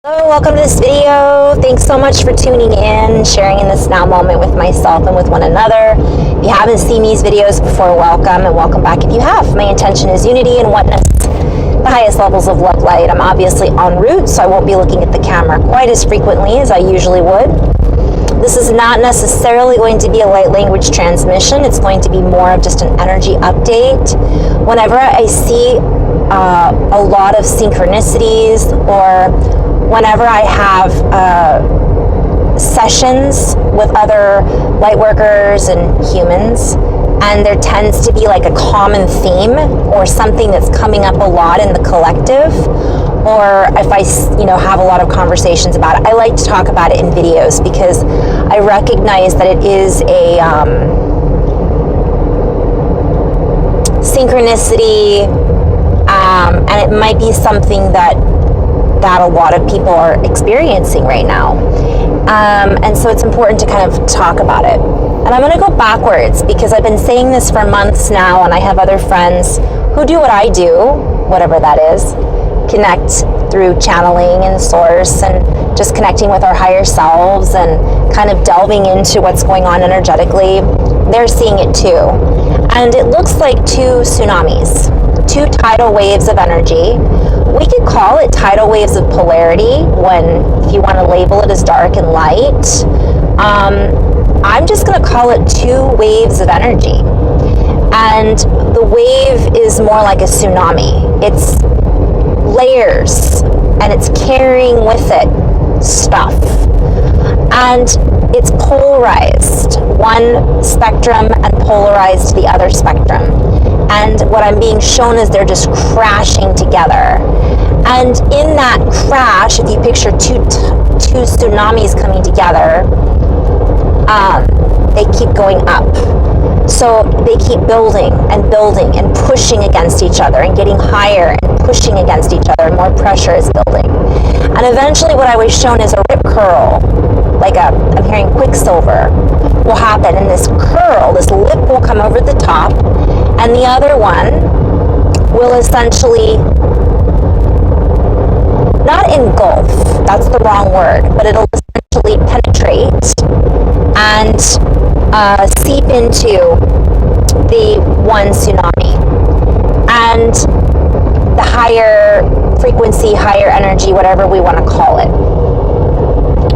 Hello, welcome to this video. Thanks so much for tuning in, sharing in this now moment with myself and with one another. If you haven't seen these videos before, welcome, and welcome back if you have. My intention is unity and oneness, the highest levels of love light. I'm obviously en route, so I won't be looking at the camera quite as frequently as I usually would. This is not necessarily going to be a light language transmission. It's going to be more of just an energy update. Whenever I see a lot of synchronicities, or whenever I have sessions with other light workers and humans, and there tends to be like a common theme or something that's coming up a lot in the collective, or if I have a lot of conversations about it, I like to talk about it in videos because I recognize that it is a synchronicity, and it might be something that a lot of people are experiencing right now. And so it's important to kind of talk about it. And I'm going to go backwards because I've been saying this for months now, and I have other friends who do what I do, whatever that is, connect through channeling and source and just connecting with our higher selves and kind of delving into what's going on energetically. They're seeing it too. And it looks like two tsunamis, two tidal waves of energy. We could call it tidal waves of polarity if you want to label it as dark and light. I'm just going to call it two waves of energy. And the wave is more like a tsunami. It's layers, and it's carrying with it stuff. And it's polarized, one spectrum, and polarized to the other spectrum. And what I'm being shown is they're just crashing together. And in that crash, if you picture two tsunamis coming together, they keep going up. So they keep building and pushing against each other and getting higher and pushing against each other, and more pressure is building. And eventually what I was shown is a rip curl, like I'm hearing quicksilver, will happen, and this curl, this lip will come over the top, and the other one will essentially not engulf, that's the wrong word, but it'll essentially penetrate and seep into the one tsunami. And the higher frequency, higher energy, whatever we want to call it.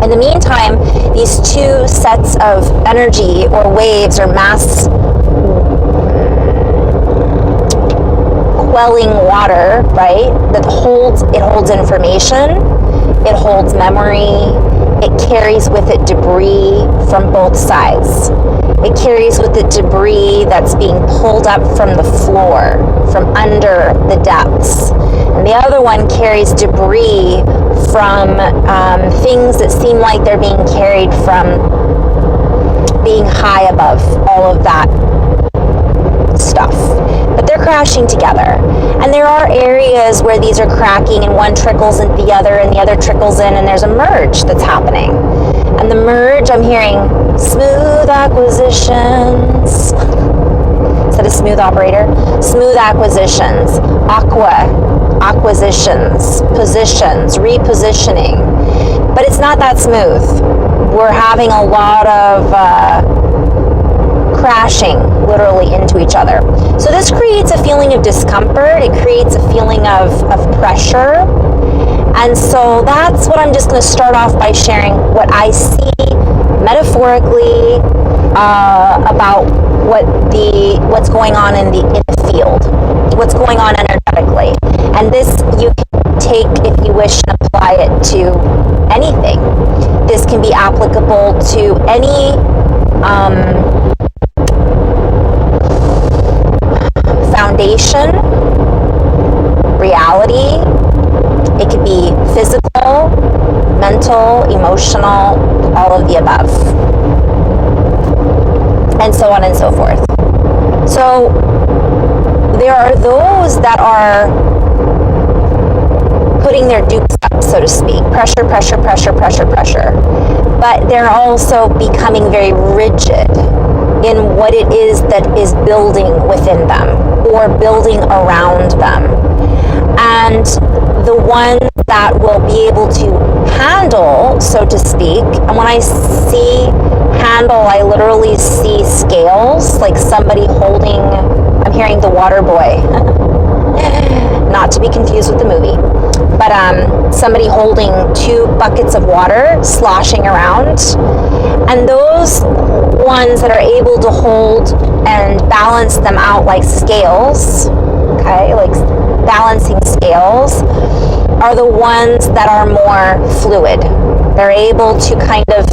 In the meantime, these two sets of energy or waves or mass quelling water, right? It holds information, it holds memory, it carries with it debris from both sides. It carries with it debris that's being pulled up from the floor, from under the depths. And the other one carries debris from things that seem like they're being carried from being high above all of that stuff. But they're crashing together. And there are areas where these are cracking and one trickles into the other and the other trickles in, and there's a merge that's happening. And the merge, I'm hearing smooth acquisitions. Is that a smooth operator? Smooth acquisitions, acquisitions, positions, repositioning. But it's not that smooth. We're having a lot of crashing literally into each other. So this creates a feeling of discomfort. It creates a feeling of pressure. And so that's what I'm just going to start off by sharing what I see metaphorically about what's going on in the field, what's going on energetically. And this you can take, if you wish, and apply it to anything. This can be applicable to any foundation, reality. It could be physical, mental, emotional, all of the above, and so on and so forth. So there are those that are putting their dukes up, so to speak. Pressure, pressure, pressure, pressure, pressure. But they're also becoming very rigid in what it is that is building within them or building around them. And the ones that will be able to handle, so to speak. And when I see handle, I literally see scales, like somebody holding, I'm hearing The Water Boy, not to be confused with the movie, but somebody holding 2 buckets of water sloshing around. And those ones that are able to hold and balance them out like scales, okay, like balancing scales, are the ones that are more fluid. They're able to kind of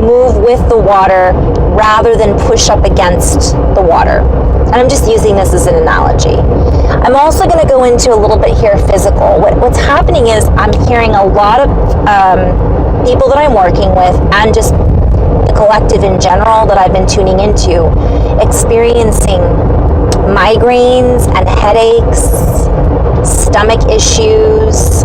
move with the water rather than push up against the water. And I'm just using this as an analogy. I'm also going to go into a little bit here physical. What's happening is I'm hearing a lot of people that I'm working with, and just the collective in general that I've been tuning into, experiencing migraines and headaches, stomach issues.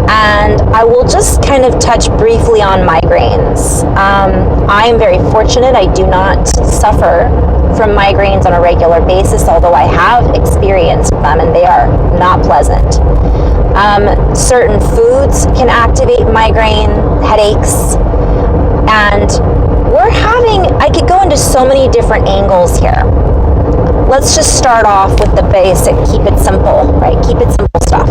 And I will just kind of touch briefly on migraines. I am very fortunate. I do not suffer from migraines on a regular basis, although I have experienced them and they are not pleasant. Certain foods can activate migraine headaches. And I could go into so many different angles here. Let's just start off with the basic, keep it simple, right? Keep it simple stuff.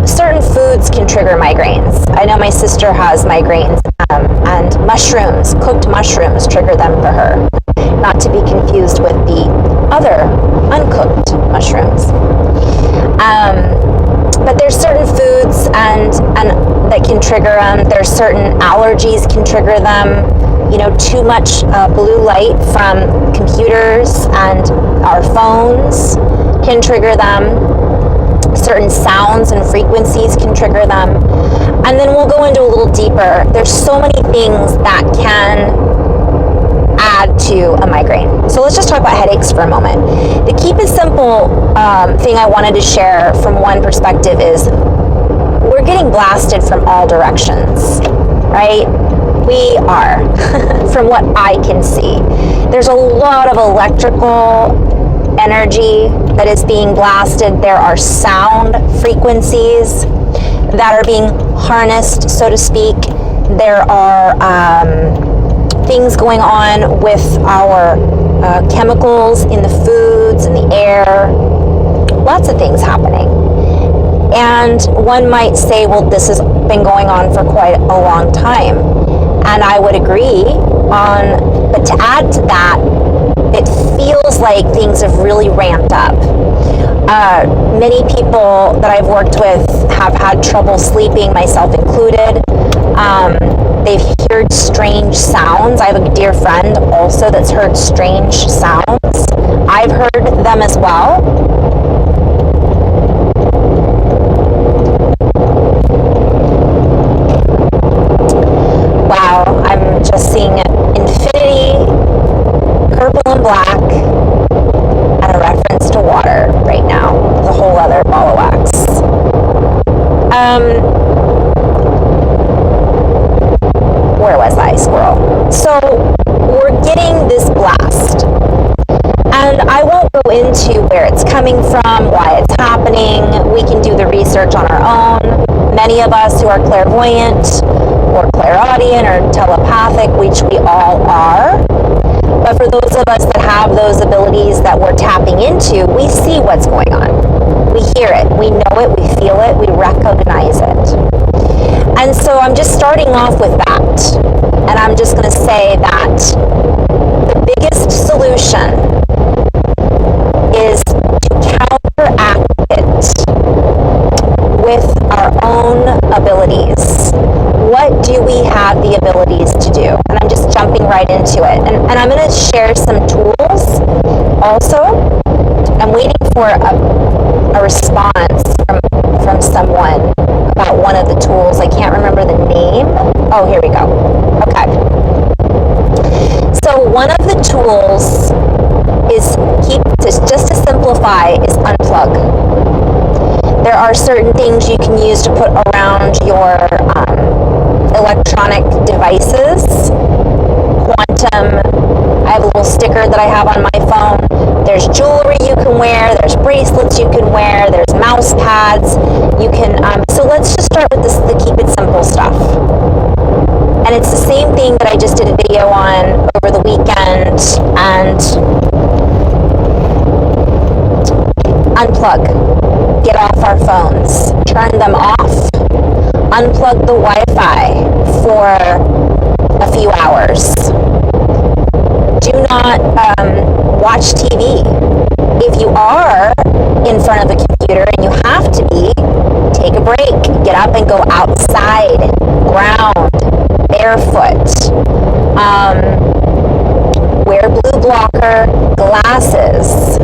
Certain foods can trigger migraines. I know my sister has migraines, and mushrooms, cooked mushrooms, trigger them for her. Not to be confused with the other uncooked mushrooms. But there's certain foods and that can trigger them. There's certain allergies can trigger them. You know, too much blue light from computers and our phones can trigger them. Certain sounds and frequencies can trigger them. And then we'll go into a little deeper. There's so many things that can add to a migraine. So let's just talk about headaches for a moment. The keep it simple thing I wanted to share from one perspective is we're getting blasted from all directions, right? We are, from what I can see. There's a lot of electrical energy that is being blasted. There are sound frequencies that are being harnessed, so to speak. There are things going on with our chemicals in the foods, in the air. Lots of things happening. And one might say, well, this has been going on for quite a long time. And I would agree but to add to that, it feels like things have really ramped up. Many people that I've worked with have had trouble sleeping, myself included. They've heard strange sounds. I have a dear friend also that's heard strange sounds. I've heard them as well. Wow, I'm just seeing infinity, purple and black, and a reference to water right now. The whole other ball of wax. Where was I? Squirrel. So we're getting this blast. And I won't go into where it's coming from, why it's happening. We can do the research on our own. Many of us who are clairvoyant or clairaudient or telepathic, which we all are. But for those of us that have those abilities that we're tapping into, we see what's going on. We hear it, we know it, we feel it, we recognize it. And so I'm just starting off with that. And I'm just going to say that the biggest solution is to counteract it with our own abilities. What do we have the abilities to do? And I'm just jumping right into it. And I'm going to share some tools also. I'm waiting for a response from someone about one of the tools. I can't remember the name. Oh, here we go. Okay. So one of the tools is just to simplify, is unplug. There are certain things you can use to put around your electronic devices. Quantum, I have a little sticker that I have on my phone. There's jewelry you can wear, there's bracelets you can wear, there's mouse pads. You can, so let's just start with the keep it simple stuff. And it's the same thing that I just did a video on over the weekend. And unplug. Get off our phones. Turn them off. Unplug the Wi-Fi for a few hours. Do not watch TV. If you are in front of a computer and you have to be, take a break. Get up and go outside, ground, barefoot. Wear blue blocker glasses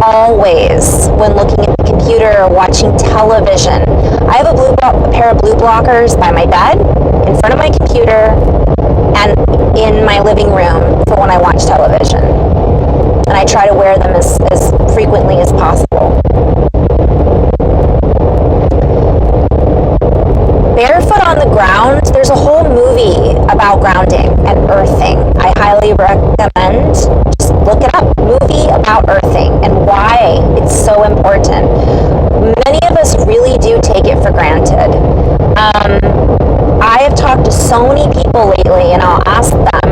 always when looking at the computer or watching television. I have a pair of blue blockers by my bed, in front of my computer, and in my living room for when I watch television. And I try to wear them as frequently as possible. Barefoot on the ground, there's a whole movie about grounding and earthing. I highly recommend, just look it up, movie about earthing and why it's so important. Many of us really do take it for granted. I have talked to so many people lately, and I'll ask them,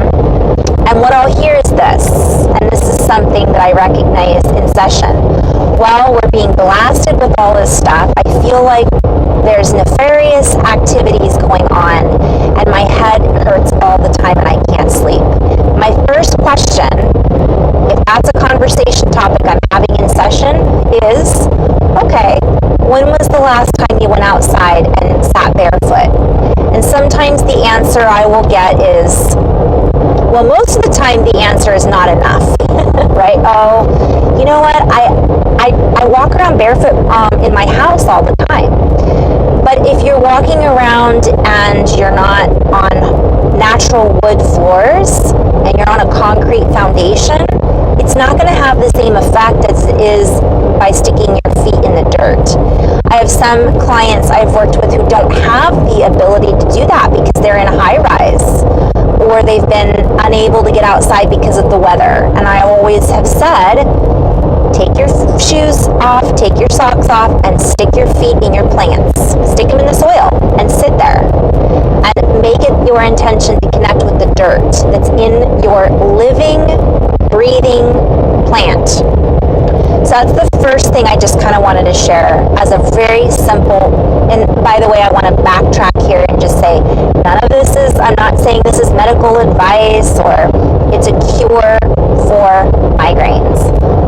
and what I'll hear is this, and this is something that I recognize in session. Well, we're being blasted with all this stuff. I feel like there's nefarious activities going on, and my head hurts all the time and I can't sleep. My first question, if that's a conversation topic I'm having in session, is, okay, when was the last time you went outside and sat barefoot? And sometimes the answer I will get is, well, most of the time the answer is not enough, right? Oh, you know what? I walk around barefoot in my house all the time. But if you're walking around and you're not on natural wood floors and you're on a concrete foundation, it's not going to have the same effect as it is by sticking your feet in the dirt. I have some clients I've worked with who don't have the ability to do that because they're in a high-rise or they've been unable to get outside because of the weather. And I always have said, take your shoes off, take your socks off, and stick your feet in your plants. Stick them in the soil and sit there. And make it your intention to connect with the dirt that's in your living, breathing plant. So that's the first thing I just kind of wanted to share as a very simple, and by the way, I want to backtrack here and just say, none of this is, I'm not saying this is medical advice or it's a cure for migraines.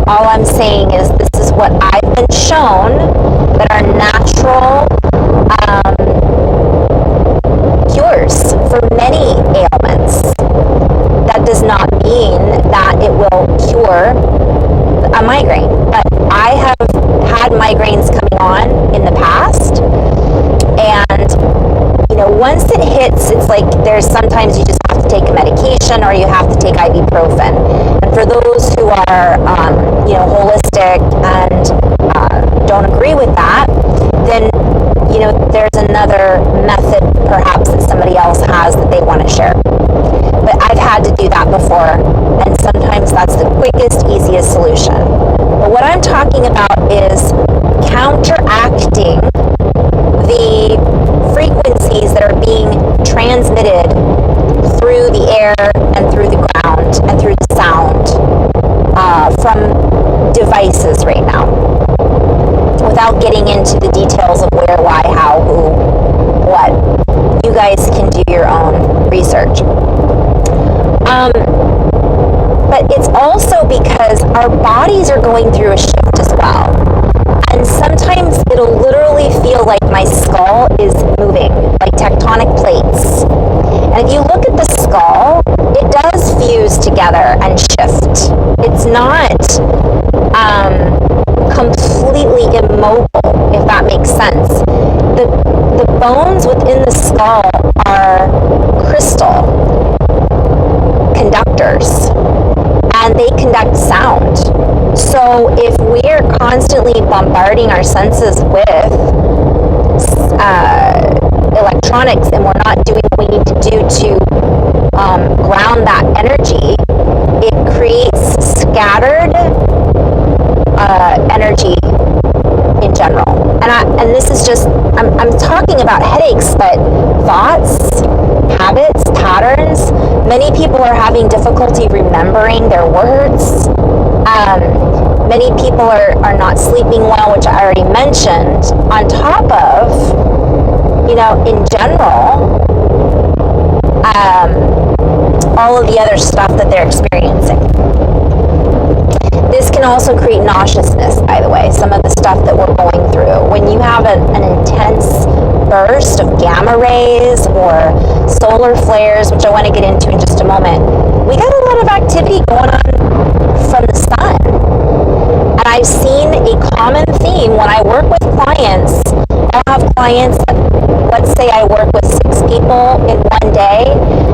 All I'm saying is this is what I've been shown that are natural cures for many ailments. That does not mean that it will cure a migraine, but I have had migraines coming on in the past, and once it hits, it's like there's sometimes you just have to take a medication or you have to take ibuprofen. And for those who are holistic and don't agree with that, then there's another method perhaps that somebody else has that they want to share. But I've had to do that before, and sometimes that's the quickest, easiest solution. But what I'm talking about is counteracting the frequencies that are being transmitted through the air and through the ground and through the sound from devices right now, without getting into the details of where, why, how, who, what. You guys can do your own research. But it's also because our bodies are going through a shift as well. And sometimes it'll literally feel like my skull is moving, like tectonic plates. And if you look at the skull, it does fuse together and shift. It's not completely immobile, if that makes sense. The bones within the skull are crystal conductors, and they conduct sound. So if we're constantly bombarding our senses with electronics and we're not doing what we need to do to ground that energy, it creates scattered energy in general. And this is just, I'm talking about headaches, but thoughts, habits, patterns. Many people are having difficulty remembering their words. Many people are not sleeping well, which I already mentioned, on top of, in general, all of the other stuff that they're experiencing. This can also create nauseousness, by the way, some of the stuff that we're going through. When you have an intense burst of gamma rays or solar flares, which I want to get into in just a moment, we got a lot of activity going on from the sun. And I've seen a common theme when I work with clients. I'll have clients, let's say I work with 6 people in one day,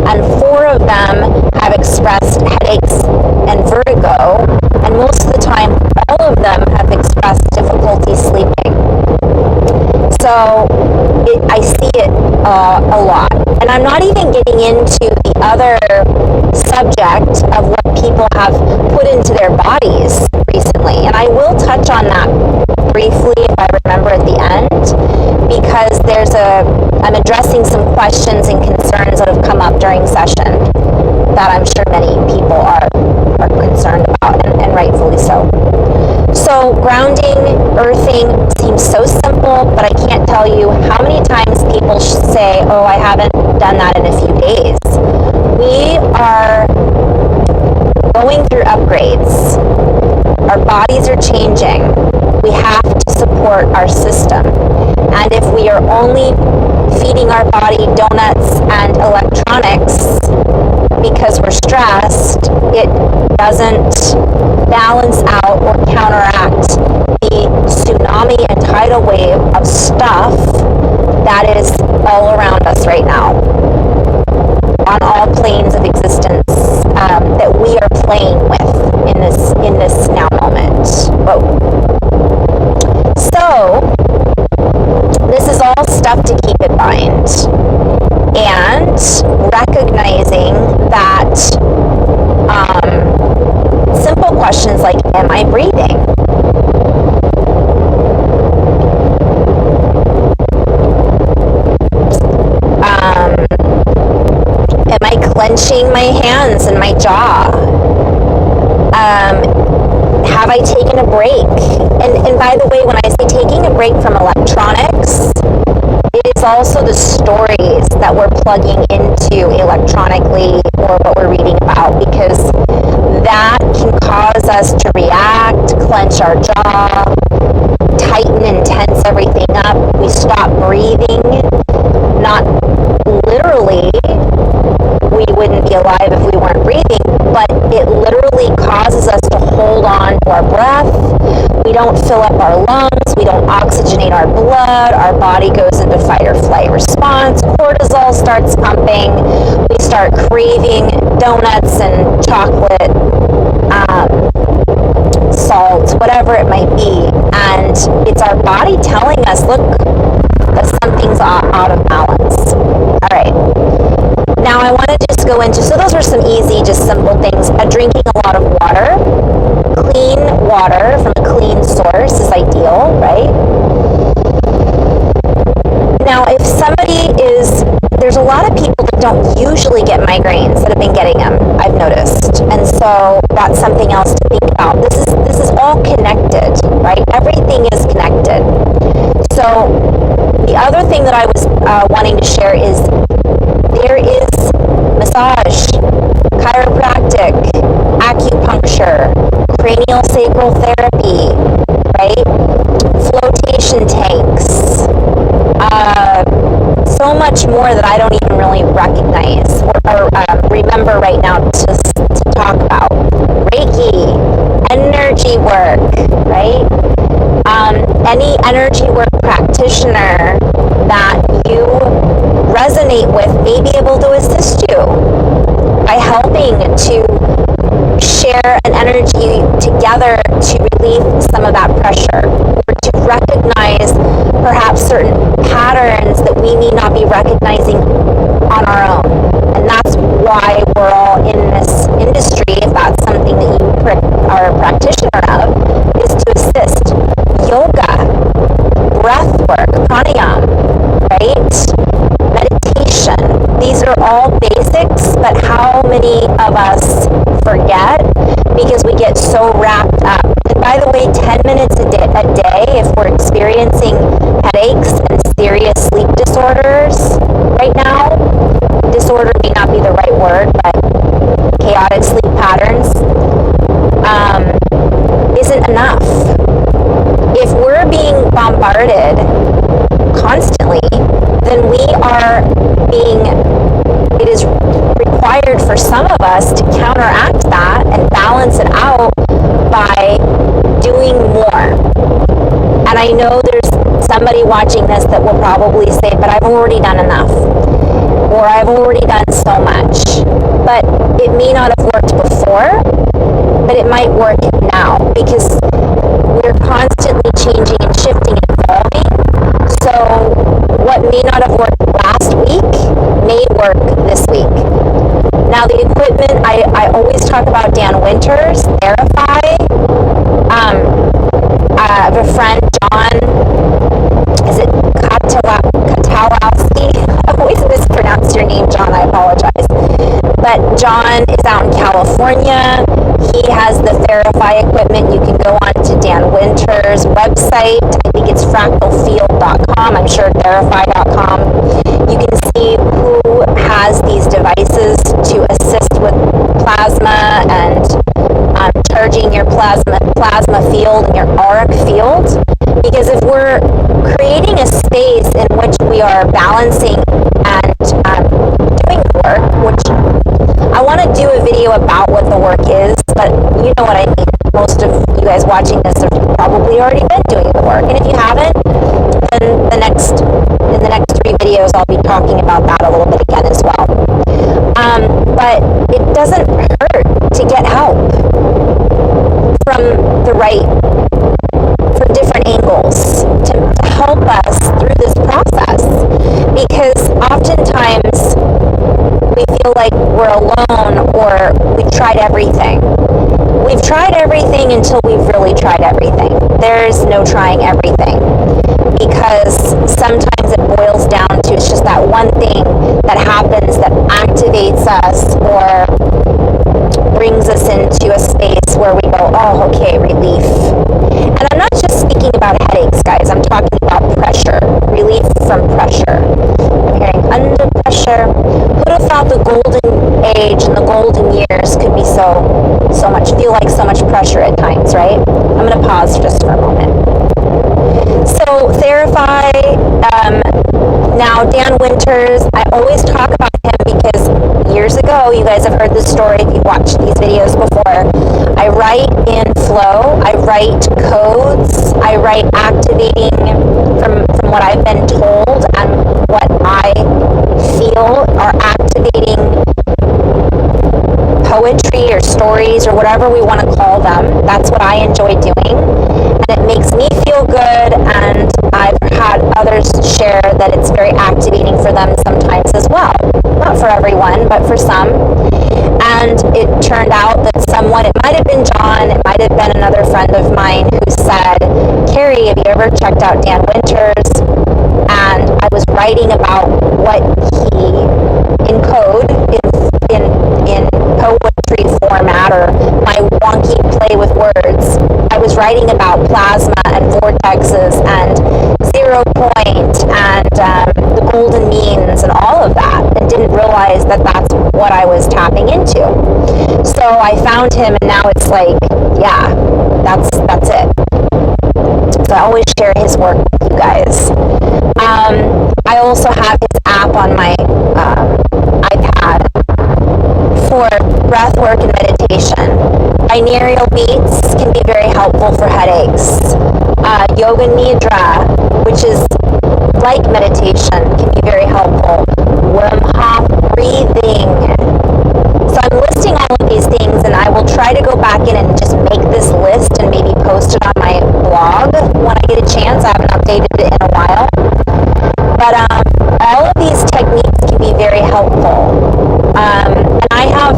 and 4 of them have expressed headaches and vertigo, and most of the time, all of them have expressed difficulty sleeping. So I see it a lot. And I'm not even getting into the other subject of what people have put into their bodies recently. And I will touch on that briefly if I remember at the end, because I'm addressing some questions and concerns that have come up during session that I'm sure many people are concerned about, and rightfully so. So grounding, earthing seems so simple, but I can't tell you how many times people say, oh, I haven't done that in a few days. We are going through upgrades. Our bodies are changing. We have to support our system. And if we are only feeding our body donuts and electronics because we're stressed, it doesn't balance out or counteract the tsunami and tidal wave of stuff that is all around us right now on all planes of existence that we are playing with in this now moment. Whoa. So this is all stuff to keep in mind, and recognizing that simple questions like, am I breathing? Am I clenching my hands and my jaw? Have I taken a break? And by the way, when I say taking a break from electronics, it is also the stories that we're plugging into electronically or what we're reading about, because that can cause us to react, clench our jaw, tighten and tense everything up. We stop breathing. Not literally, we wouldn't be alive if we weren't breathing, but it literally causes us to hold on to our breath. We don't fill up our lungs. We don't oxygenate our blood. Our body goes into fight or flight response. Cortisol starts pumping. We start craving donuts and chocolate, salt, whatever it might be. And it's our body telling us, look, that something's out of balance. All right. Now I want to just go into, so those are some easy, just simple things. Drinking a lot of water. Clean water from a clean source is ideal, right? Now, if somebody there's a lot of people that don't usually get migraines that have been getting them, I've noticed. And so that's something else to think about. This is all connected, right? Everything is connected. So the other thing that I was wanting to share is there is massage, chiropractic, acupuncture, cranial sacral therapy, right? Flotation tanks, so much more that I don't even really recognize or remember right now to talk about. Reiki, energy work, right? Any energy work practitioner that you resonate with may be able to assist you by helping to share an energy together to relieve some of that pressure, or to recognize perhaps certain patterns that we may not be recognizing on our own. And that's why we're all in this industry, if that's something that you are a practitioner of, is to assist how many of us forget because we get so wrapped up. And by the way, 10 minutes a day, if we're experiencing headaches and serious sleep disorders right now, disorder may not be the right word, but chaotic sleep patterns, isn't enough. If we're being bombarded constantly, then it is required for some of us to counteract that and balance it out by doing more. And I know there's somebody watching this that will probably say, but I've already done enough, or I've already done so much. But it may not have worked before, but it might work now, because we're constantly changing and shifting and evolving. So what may not have worked last week may work this week. Now the equipment, I always talk about Dan Winter's Verify. I have a friend, John, is it Katawowski? I always mispronounce your name, John, I apologize. But John is out in California. He has the Verify equipment. You can go on to Dan Winter's website. I think it's fractalfield.com. I'm sure verify.com. You can see who has these devices to assist with plasma and charging your plasma field and your auric field. Because if we're creating a space in which we are balancing and doing the work, which I want to do a video about what the work is, but you know what I mean. Most of you guys watching this have probably already been doing the work. And if you haven't, then in the next 3 videos, I'll be talking about that a little bit again as well. But it doesn't hurt to get help from different angles to help us through this process. Because oftentimes we feel like we're alone, or we've tried everything. We've tried everything until we've really tried everything. There's no trying everything, because sometimes it boils down to it's just that one thing that happens that activates us or brings us into a space where we go, oh, okay, relief. And I'm not just speaking about headaches, guys. I'm talking about pressure, relief from pressure. I'm hearing under pressure. Who'd have thought the golden age and the golden years could be feel like so much pressure at times, right? I'm going to pause just for a moment. So Verify, now Dan Winters, I always talk about him because years ago, you guys have heard this story if you've watched these videos before. I write in flow, I write codes, I write activating from what I've been told and what I feel are activating poetry or stories or whatever we want to call them. That's what I enjoy doing, and it makes me feel good, and I've had others share that it's very activating for them sometimes as well. Not for everyone, but for some. And it turned out that someone, it might have been John, it might have been another friend of mine, who said, Carrie, have you ever checked out Dan Winters? And I was writing about what he, in code, in poetry format, or my wonky play with words, I was writing about plasma and vortexes and 0 point and the golden means and all of that, and didn't realize that that's what I was tapping into. So I found him, and now it's like, yeah, that's it. So I always share his work with you guys. I also have his app on my iPad for breath work and meditation. Binaural beats can be very helpful for headaches. Yoga Nidra, which is like meditation, can be very helpful. Wim Hof breathing. So I'm listing all of these things, and I will try to go back in and just make this list and maybe post it on my blog when I get a chance. I haven't updated it in a while. But all of these techniques can be very helpful. And I have,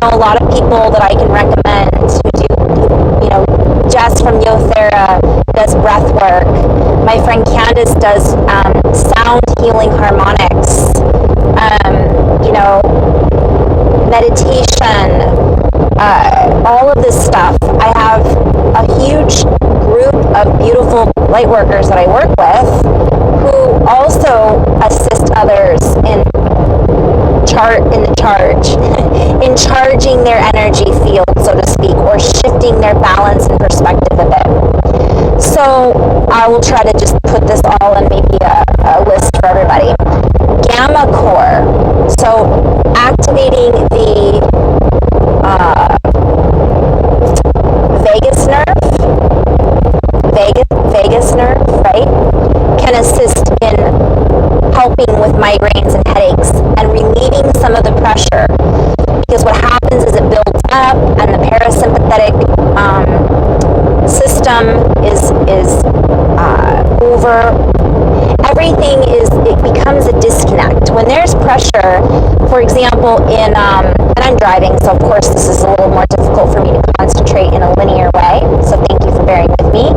a lot of people that I can recommend who do, Jess from YoThera does breath work. My friend Candace does sound healing harmonics. meditation, all of this stuff. I have a huge group of beautiful light workers that I work with who also assist others in in charging their energy field, so to speak, or shifting their balance and perspective a bit. So I will try to just put this all in maybe a list for everybody. Gammacore, so activating the vagus nerve, right, can assist in helping with migraines and headaches and relieving some of the pressure, because what happens is it builds up and the parasympathetic system is over. Everything it becomes a disconnect when there's pressure. For example, and I'm driving, so of course this is a little more difficult for me to concentrate in a linear way, so thank you for bearing with me.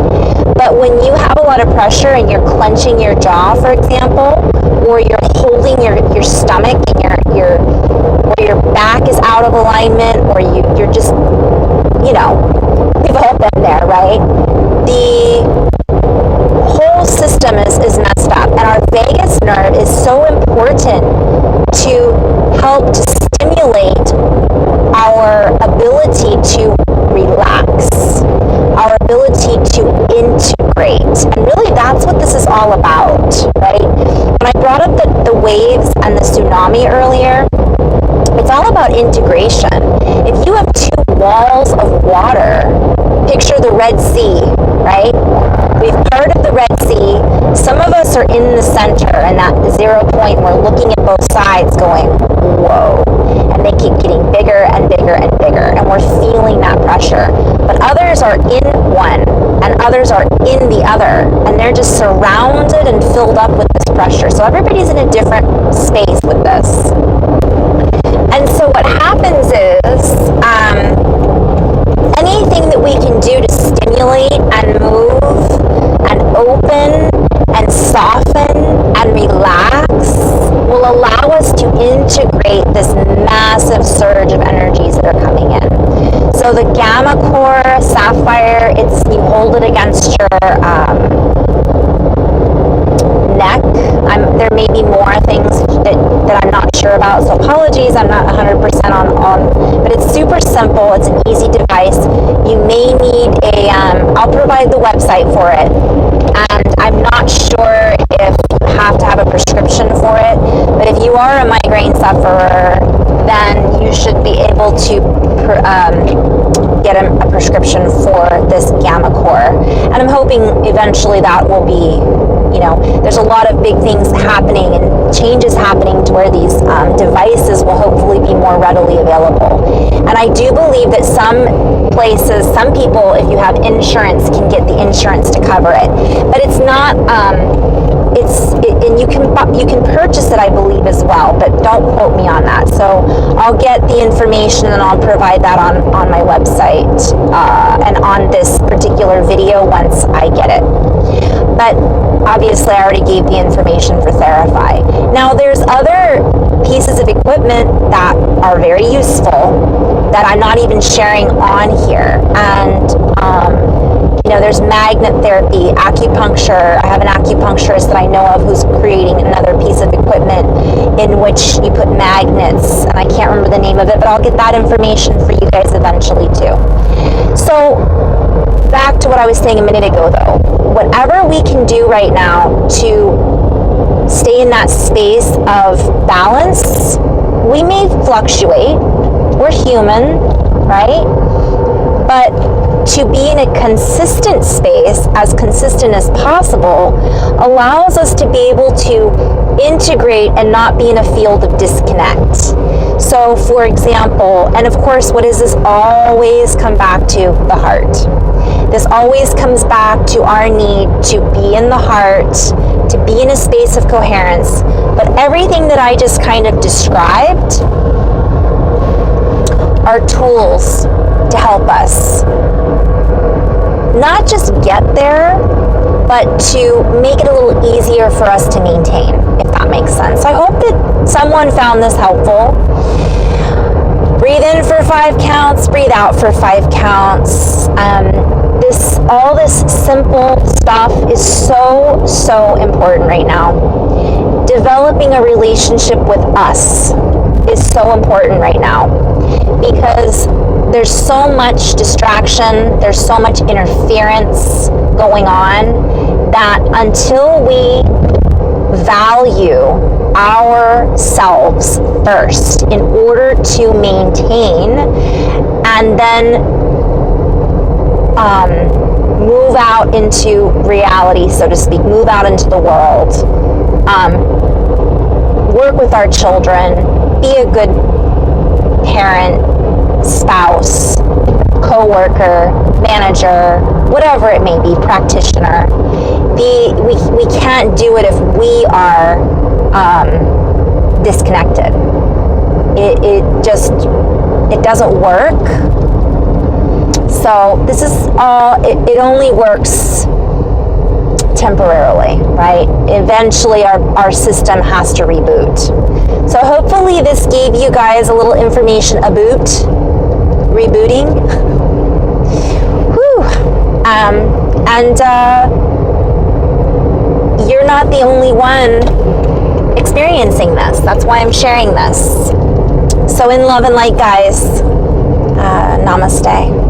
But when you have a lot of pressure and you're clenching your jaw, for example, or you're holding your stomach and or your back is out of alignment, or you're just, we've all been there, right? The whole system is messed up, and our vagus nerve is so important to help to stimulate our ability to relax, our ability to integrate. And really that's what this is all about, right? When I brought up the waves and the tsunami earlier, it's all about integration. If you have two walls of water, picture the Red Sea, right? We've part of the Red Sea. Some of us are in the center, and that 0 point, we're looking at both sides going, whoa. And they keep getting bigger and bigger and bigger, and we're feeling that pressure. But others are in one, and others are in the other, and they're just surrounded and filled up with this pressure. So everybody's in a different space with this. And so what happens is, anything that we can do to stimulate and move and open and soften and relax will allow us to integrate this massive surge of energies that are coming in. So the Gammacore sapphire, you hold it against your neck. There may be more things that I'm not sure about, so apologies, I'm not 100% on, but it's super simple. It's an easy device. You may need I'll provide the website for it, and I'm not sure if you have to have a prescription for it, but if you are a migraine sufferer, then you should be able to get a prescription for this Gammacore. And I'm hoping eventually that will be, there's a lot of big things happening and changes happening to where these devices will hopefully be more readily available. And I do believe that some places, some people, if you have insurance, can get the insurance to cover it. But it's not, and you can purchase it, I believe, as well, but don't quote me on that. So I'll get the information and I'll provide that on my website and on this particular video once I get it. But obviously I already gave the information for Therify. Now there's other pieces of equipment that are very useful that I'm not even sharing on here. And there's magnet therapy, acupuncture. I have an acupuncturist that I know of who's creating another piece of equipment in which you put magnets, and I can't remember the name of it, but I'll get that information for you guys eventually too. So back to what I was saying a minute ago though. Whatever we can do right now to stay in that space of balance, we may fluctuate. We're human, right? But to be in a consistent space, as consistent as possible, allows us to be able to integrate and not be in a field of disconnect. So for example, and of course, what does this always come back to? The heart. This always comes back to our need to be in the heart, to be in a space of coherence. But everything that I just kind of described are tools to help us not just get there, but to make it a little easier for us to maintain, if that makes sense. I hope that someone found this helpful. Breathe in for 5 counts, breathe out for 5 counts. All this simple stuff is so important right now. Developing a relationship with us is so important right now, because there's so much distraction, there's so much interference going on, that until we value ourselves first in order to maintain and then move out into reality, so to speak, move out into the world, work with our children, be a good parent, spouse, co-worker, manager, whatever it may be, practitioner. We can't do it if we are disconnected. It doesn't work. So this is all, it only works temporarily, right? Eventually our system has to reboot. So hopefully this gave you guys a little information about rebooting. Whew. And you're not the only one experiencing this. That's why I'm sharing this. So in love and light, guys, namaste.